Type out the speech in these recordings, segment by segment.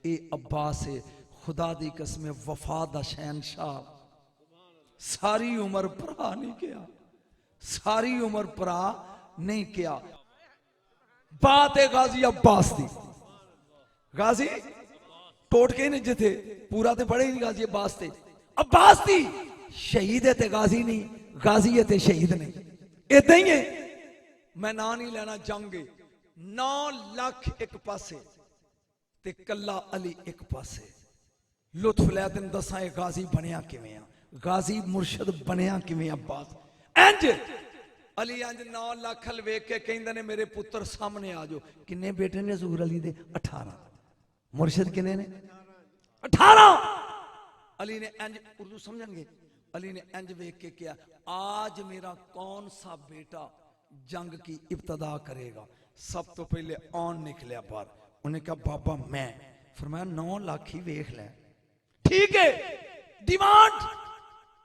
ये अब्बास है खुदा दी कसम वफा दा शहनशाह। सारी उम्र भरा नहीं किया, सारी उम्र भरा नहीं किया। बात है गाजी अब्बास दी। गाजी टोटके ने जिथे पूरा तो पढ़े नहीं गाजी अब्बास थे। अब्बास दी शहीद है ते गाजी नहीं, गाजी है ते शहीद नहीं। इदा ही है। मैं ना नहीं लेना जंग 9 लाख एक पासे ते कला अली एक पासे। लुत्फ लिया तेन दसा गाजी बनया किवें, गाजी मुर्शद बनया किवें। अब्बास इंज अली अंज 9 लाख हल वेख के कहंदे ने मेरे पुत्र सामने आ जाओ। किन्ने बेटे ने हजूर अली दे? 18। मुर्शद किन्ने ने? 18। अली ने इंज उर्दू समझेंगे, अली ने इंज वेख के किया आज मेरा कौन सा बेटा जंग की इब्तदा करेगा। सब तो पहले ऑन निकलिया बाहर। उन्हें कहा बाबा मैं। फरमाया 9 लाख ही वेख ले। ठीक है डिमांड।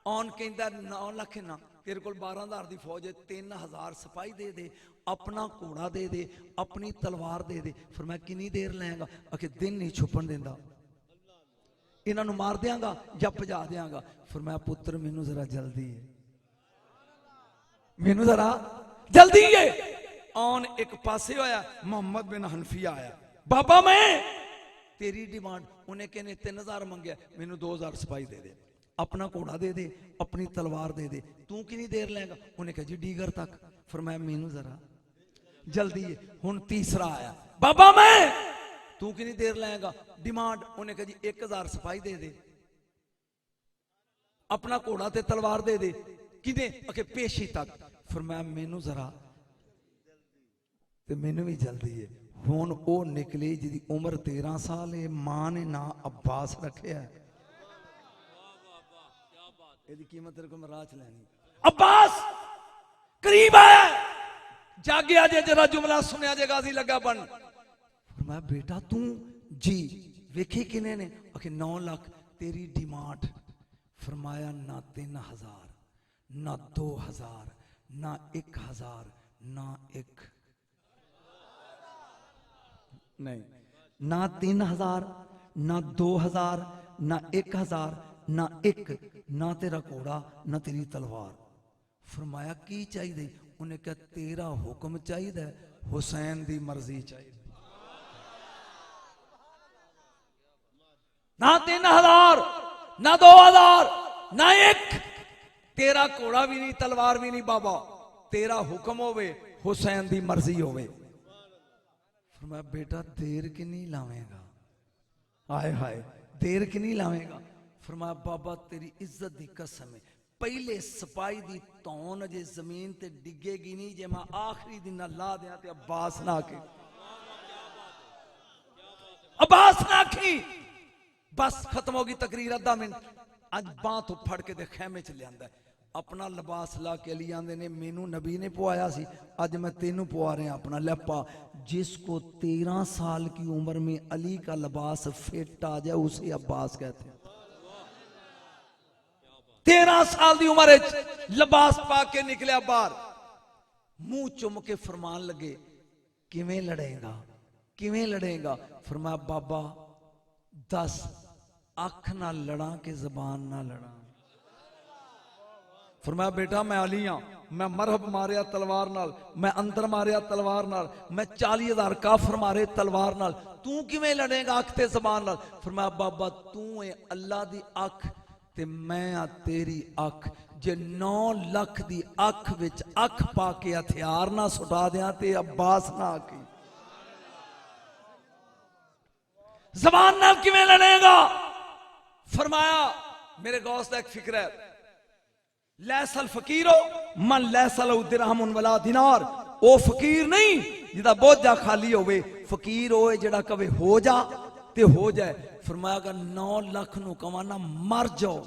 ऑन कहता 9 लाख ना तेरे को 12,000 की फौज है, 3,000 सिपाही दे दे, अपना घोड़ा दे दे, अपनी तलवार दे दे। फिर मैं कितनी देर लेगा? आखिर दिन नहीं छुपन देंदा, इन्हों मार देंगा या भजा देंगा। फिर मैं पुत्र मैनू जरा जल्दी है, मैनू जरा जल्दी है। ऑन एक पासे होया मोहम्मद बिन हनफिया आया। बाबा मैं तेरी डिमांड। उन्हें कहने 3,000 मंगया, मैनू 2,000 सिपाही दे दे, अपना घोड़ा दे दे, अपनी तलवार दे दे। तू कितनी देर लेगा? उन्हें कहा जी डीगर तक। फिर मैं मैनू जरा जल्दी है। हुन तीसरा आया बाबा मैं। तू कितनी देर लेगा? डिमांड। उन्हें कहा जी 1,000 सिपाही दे दे, अपना घोड़ा ते तलवार दे दे। किने? आखे पेशी तक। फिर मैं मैनू जरा ते मैनू भी जल्दी है। हुन वो निकली जिदी उम्र 13 साल है, मां ने ना अब्बास रखे है। यदि कीमत तेरे को मैं राह च लैनी। अब्बास करीब आया, जागे जे जरा जुमला सुनिया जे गाजी लगा बन। मैं बेटा तू जी वेखी किने ने? आखे 9 लाख। तेरी डिमांड? फरमाया ना 3,000 ना 2,000 ना 1,000 ना 1 नहीं ना 3,000 ना 2,000 ना 1,000 ना 1 ना तेरा घोड़ा ना तेरी तलवार। फरमाया की चाहिए? उन्हें कहा तेरा हुक्म चाहिए, हुसैन दी मर्जी चाहिए। ना 3,000 ना 2,000 ना 1, तेरा घोड़ा भी नहीं तलवार भी नहीं बाबा, तेरा हुक्म होवे, हुसैन दी मर्जी होवे। फरमाया बेटा देर कि नहीं लावेगा? हाय हाय देर कि नहीं लावेगा? फरमाया बाबा तेरी इज्जत दी कसम है, पहले सिपाही दी तौन अजे जमीन ते डिगेगी नहीं जे मैं आखिरी दिन ला दिया ते अब्बास ना आखे, अब्बास ना आखी। बस खत्म होगी तकरीर। आधा मिनट अज बांह तो फड़ के खैमे च लिया अपना लिबास ला के अली आंदे ने मैनू नबी ने पवाया सी, अज मैं तेनू पवा रहा अपना लपा। जिसको 13 साल की उम्र में अली का लिबास फिट आ जाए उसे अब्बास कहते हैं। 13 साल की उम्र लिबास पा के निकलिया बाहर, मुंह चुम के फरमान लगे किवें लड़ेगा किवें लड़ेगा? फरमाया बाबा 10 अख ना लड़ा के जबान ना लड़ा। फरमाया बेटा मैं अली हाँ, मैं मरहब मारिया तलवार नाल, मैं अंदर मारिया तलवार नाल, मैं 40,000 काफर मारे तलवार नाल, तू किवें लड़ेगा अख ते जबान नाल? फरमाया बाबा तू है अल्लाह दी अख ते मैं आ तेरी अख, जे 9 लाख दी अख विच अख पा के हथियार ना सुटा दिया ते अब्बास ना आकी जबान नाल किवें लड़ेगा? फरमाया मेरे गौस का एक फिक्र है, लैसल फकीरो मन लैसल दिरहम वला दिनार। ओ फकीर नहीं जिदा बोझा खाली होवे, फकीर होए जेड़ा कवे हो जा ते हो जाए। फरमाया अगर 9 लाख नू कवाना मर जाओ।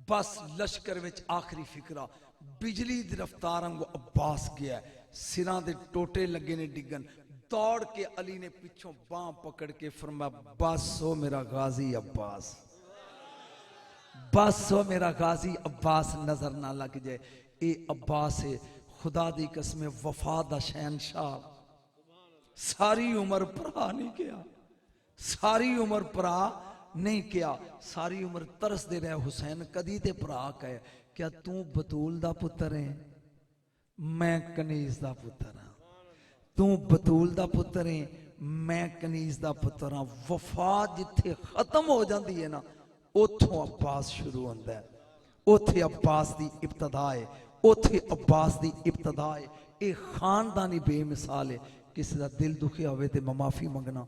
बस लश्कर विच आखिरी फिक्रा, बिजली दी रफ्तार वांगू अब्बास गया, सिरां दे टोटे लगे ने डिगन। दौड़ के अली ने पिछों बांह पकड़ के फरमाया बस हो मेरा गाजी अब्बास, बस हो मेरा गाजी अब्बास, नजर ना लग जाए। ये अब्बास है खुदा दी कसम वफा दा शहनशाह। ਸਾਰੀ ਉਮਰ ਭਰਾ ਨਹੀਂ ਕਿਹਾ, ਸਾਰੀ ਉਮਰ ਭਰਾ नहीं किया, सारी उम्र तरसते रहे हुसैन कदी ते भरा कहे क्या तू बतूल दा पुत्र है, मैं कनीज दा पुत्र हाँ, तू बतूल दा पुत्र है, मैं कनीज दा पुत्र हाँ। वफा जिथे खत्म हो जाती है ना, उथों अब्बास शुरू होता है, उथे अब्बास की इब्तदा है, उथे अब्बास की इब्तदा है। ये खानदानी बेमिसाल है। किसी का दिल दुखिया होवे ते मैं माफी मंगना।